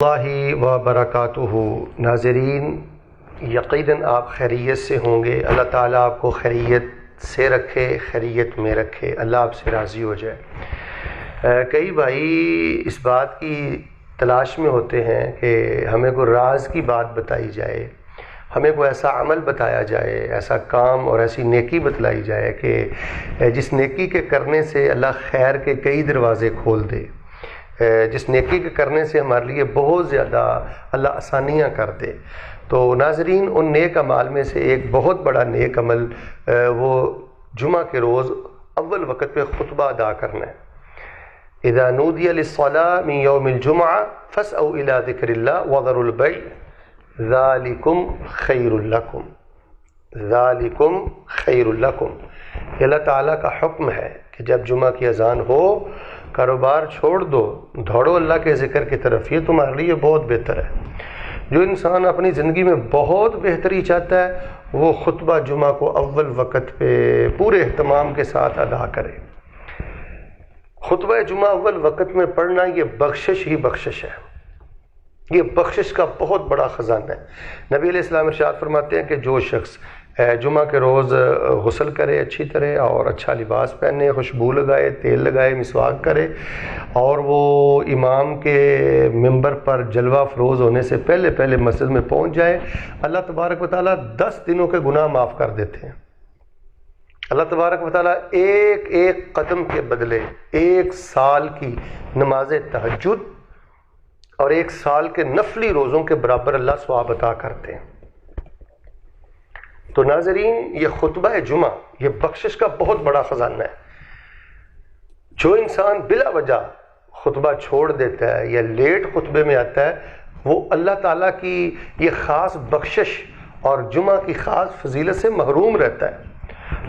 اللہ وبرکاتہ۔ ناظرین، یقیناً آپ خیریت سے ہوں گے۔ اللہ تعالیٰ آپ کو خیریت سے رکھے، خیریت میں رکھے، اللہ آپ سے راضی ہو جائے۔ کئی بھائی اس بات کی تلاش میں ہوتے ہیں کہ ہمیں کوئی راز کی بات بتائی جائے، ہمیں کوئی ایسا عمل بتایا جائے، ایسا کام اور ایسی نیکی بتلائی جائے کہ جس نیکی کے کرنے سے اللہ خیر کے کئی دروازے کھول دے، جس نیکی کے کرنے سے ہمارے لیے بہت زیادہ اللہ آسانیاں کر دے۔ تو ناظرین، ان نیک اعمال میں سے ایک بہت بڑا نیک عمل وہ جمعہ کے روز اول وقت پہ خطبہ ادا کرنا ہے۔ اذا نودی للصلاة من یوم الجمعہ فاسعوا الى ذکر اللہ وذروا البیع ذالکم خیر لکم، ذالکم خیر لکم۔ یہ اللہ تعالیٰ کا حکم ہے کہ جب جمعہ کی اذان ہو، کاروبار چھوڑ دو، دوڑو اللہ کے ذکر کی طرف، یہ تمہارے لیے بہت بہتر ہے۔ جو انسان اپنی زندگی میں بہت بہتری چاہتا ہے وہ خطبہ جمعہ کو اول وقت پہ پورے اہتمام کے ساتھ ادا کرے۔ خطبہ جمعہ اول وقت میں پڑھنا یہ بخشش ہی بخشش ہے، یہ بخشش کا بہت بڑا خزانہ ہے۔ نبی علیہ السلام ارشاد فرماتے ہیں کہ جو شخص جمعہ کے روز غسل کرے اچھی طرح اور اچھا لباس پہنے، خوشبو لگائے، تیل لگائے، مسواک کرے اور وہ امام کے ممبر پر جلوہ افروز ہونے سے پہلے پہلے مسجد میں پہنچ جائے، اللہ تبارک و تعالیٰ 10 دنوں کے گناہ معاف کر دیتے ہیں۔ اللہ تبارک و تعالیٰ ایک ایک قدم کے بدلے 1 سال کی نماز تہجد اور 1 سال کے نفلی روزوں کے برابر اللہ ثواب عطا کرتے ہیں۔ تو ناظرین، یہ خطبہ جمعہ یہ بخشش کا بہت بڑا خزانہ ہے۔ جو انسان بلا وجہ خطبہ چھوڑ دیتا ہے یا لیٹ خطبے میں آتا ہے، وہ اللہ تعالیٰ کی یہ خاص بخشش اور جمعہ کی خاص فضیلت سے محروم رہتا ہے۔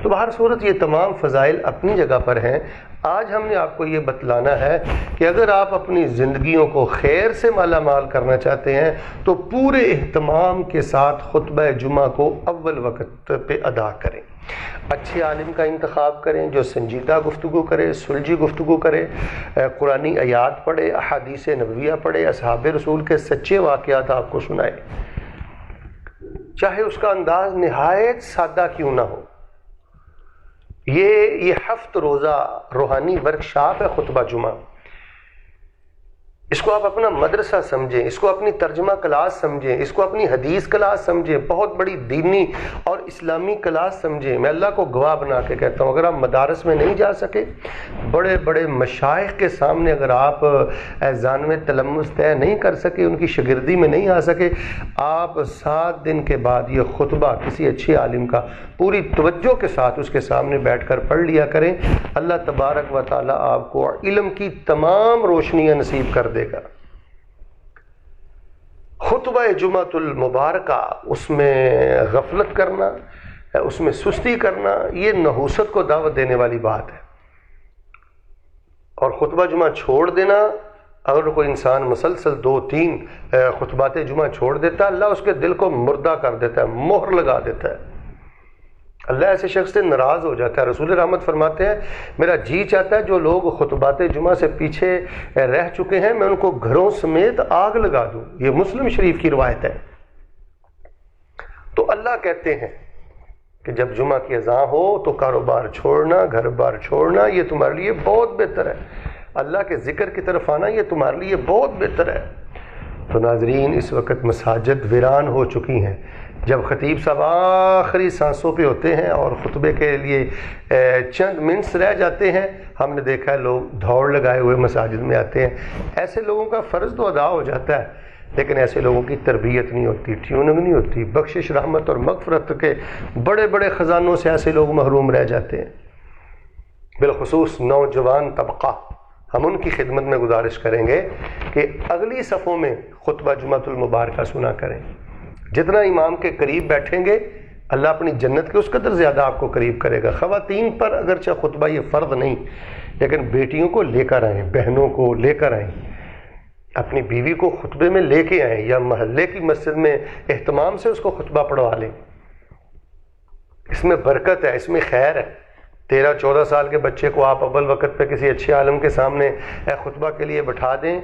تو بہر صورت یہ تمام فضائل اپنی جگہ پر ہیں۔ آج ہم نے آپ کو یہ بتلانا ہے کہ اگر آپ اپنی زندگیوں کو خیر سے مالا مال کرنا چاہتے ہیں تو پورے اہتمام کے ساتھ خطبہ جمعہ کو اول وقت پہ ادا کریں۔ اچھے عالم کا انتخاب کریں جو سنجیدہ گفتگو کرے، سلجھی گفتگو کرے، قرآنی آیات پڑھے، احادیث نبویہ پڑھے، اصحاب رسول کے سچے واقعات آپ کو سنائے، چاہے اس کا انداز نہایت سادہ کیوں نہ ہو۔ یہ 7 روزہ روحانی ورکشاپ ہے خطبہ جمعہ۔ اس کو آپ اپنا مدرسہ سمجھیں، اس کو اپنی ترجمہ کلاس سمجھیں، اس کو اپنی حدیث کلاس سمجھیں، بہت بڑی دینی اور اسلامی کلاس سمجھیں۔ میں اللہ کو گواہ بنا کے کہتا ہوں، اگر آپ مدارس میں نہیں جا سکے، بڑے بڑے مشائخ کے سامنے اگر آپ اذان میں تلمس طے نہیں کر سکے، ان کی شاگردی میں نہیں آ سکے، آپ 7 دن کے بعد یہ خطبہ کسی اچھے عالم کا پوری توجہ کے ساتھ اس کے سامنے بیٹھ کر پڑھ لیا کریں۔ اللہ تبارک و تعالیٰ آپ کو علم کی تمام روشنیاں نصیب کر دے گا۔ خطبہ جمعۃ المبارکہ، اس میں غفلت کرنا، اس میں سستی کرنا، یہ نحوست کو دعوت دینے والی بات ہے۔ اور خطبہ جمعہ چھوڑ دینا، اگر کوئی انسان مسلسل 2-3 خطبات جمعہ چھوڑ دیتا ہے، اللہ اس کے دل کو مردہ کر دیتا ہے، مہر لگا دیتا ہے، اللہ ایسے شخص سے ناراض ہو جاتا ہے۔ رسول رحمت فرماتے ہیں، میرا جی چاہتا ہے جو لوگ خطبات جمعہ سے پیچھے رہ چکے ہیں میں ان کو گھروں سمیت آگ لگا دوں۔ یہ مسلم شریف کی روایت ہے۔ تو اللہ کہتے ہیں کہ جب جمعہ کی اذان ہو تو کاروبار چھوڑنا، گھر بار چھوڑنا، یہ تمہارے لیے بہت بہتر ہے۔ اللہ کے ذکر کی طرف آنا یہ تمہارے لیے بہت بہتر ہے۔ تو ناظرین، اس وقت مساجد ویران ہو چکی ہیں۔ جب خطیب صاحب آخری سانسوں پہ ہوتے ہیں اور خطبے کے لیے چند منٹس رہ جاتے ہیں، ہم نے دیکھا ہے لوگ دوڑ لگائے ہوئے مساجد میں آتے ہیں۔ ایسے لوگوں کا فرض تو ادا ہو جاتا ہے، لیکن ایسے لوگوں کی تربیت نہیں ہوتی، ٹیوننگ نہیں ہوتی، بخشش، رحمت اور مغفرت کے بڑے بڑے خزانوں سے ایسے لوگ محروم رہ جاتے ہیں۔ بالخصوص نوجوان طبقہ، ہم ان کی خدمت میں گزارش کریں گے کہ اگلی صفوں میں خطبہ جمعۃ المبارکہ سنا کریں۔ جتنا امام کے قریب بیٹھیں گے، اللہ اپنی جنت کے اس قدر زیادہ آپ کو قریب کرے گا۔ خواتین پر اگرچہ خطبہ یہ فرض نہیں، لیکن بیٹیوں کو لے کر آئیں، بہنوں کو لے کر آئیں، اپنی بیوی کو خطبے میں لے کے آئیں یا محلے کی مسجد میں اہتمام سے اس کو خطبہ پڑھوا لیں۔ اس میں برکت ہے، اس میں خیر ہے۔ 13-14 سال کے بچے کو آپ اول وقت پہ کسی اچھے عالم کے سامنے خطبہ کے لیے بٹھا دیں،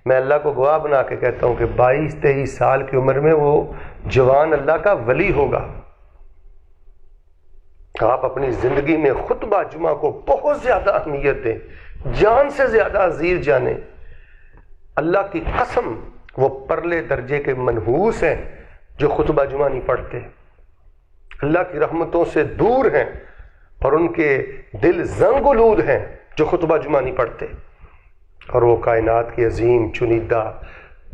میں اللہ کو گواہ بنا کے کہتا ہوں کہ 22-23 سال کی عمر میں وہ جوان اللہ کا ولی ہوگا۔ آپ اپنی زندگی میں خطبہ جمعہ کو بہت زیادہ اہمیت دیں، جان سے زیادہ عزیز جانیں۔ اللہ کی قسم وہ پرلے درجے کے منحوس ہیں جو خطبہ جمعہ نہیں پڑھتے، اللہ کی رحمتوں سے دور ہیں اور ان کے دل زنگ آلود ہیں جو خطبہ جمعہ نہیں پڑھتے، اور وہ کائنات کے عظیم چنیدہ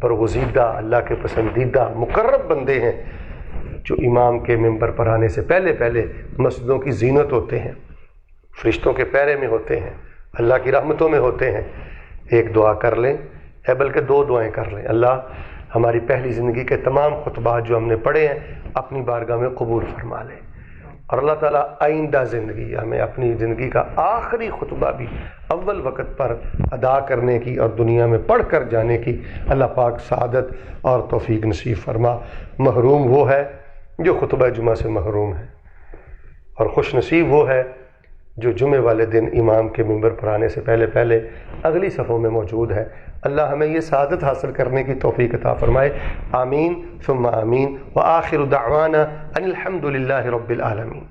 برگزیدہ اللہ کے پسندیدہ مقرب بندے ہیں جو امام کے ممبر پر آنے سے پہلے پہلے مسجدوں کی زینت ہوتے ہیں، فرشتوں کے پیرے میں ہوتے ہیں، اللہ کی رحمتوں میں ہوتے ہیں۔ ایک دعا کر لیں، بلکہ 2 دعائیں کر لیں۔ اللہ ہماری پہلی زندگی کے تمام خطبات جو ہم نے پڑھے ہیں اپنی بارگاہ میں قبول فرما لیں، اور اللہ تعالیٰ آئندہ زندگی ہمیں اپنی زندگی کا آخری خطبہ بھی اول وقت پر ادا کرنے کی اور دنیا میں پڑھ کر جانے کی اللہ پاک سعادت اور توفیق نصیب فرما۔ محروم وہ ہے جو خطبہ جمعہ سے محروم ہے، اور خوش نصیب وہ ہے جو جمعے والے دن امام کے ممبر پر آنے سے پہلے پہلے اگلی صفوں میں موجود ہے۔ اللہ ہمیں یہ سعادت حاصل کرنے کی توفیق عطا فرمائے، آمین ثم آمین، وآخر دعوانا ان الحمد للہ رب العالمین۔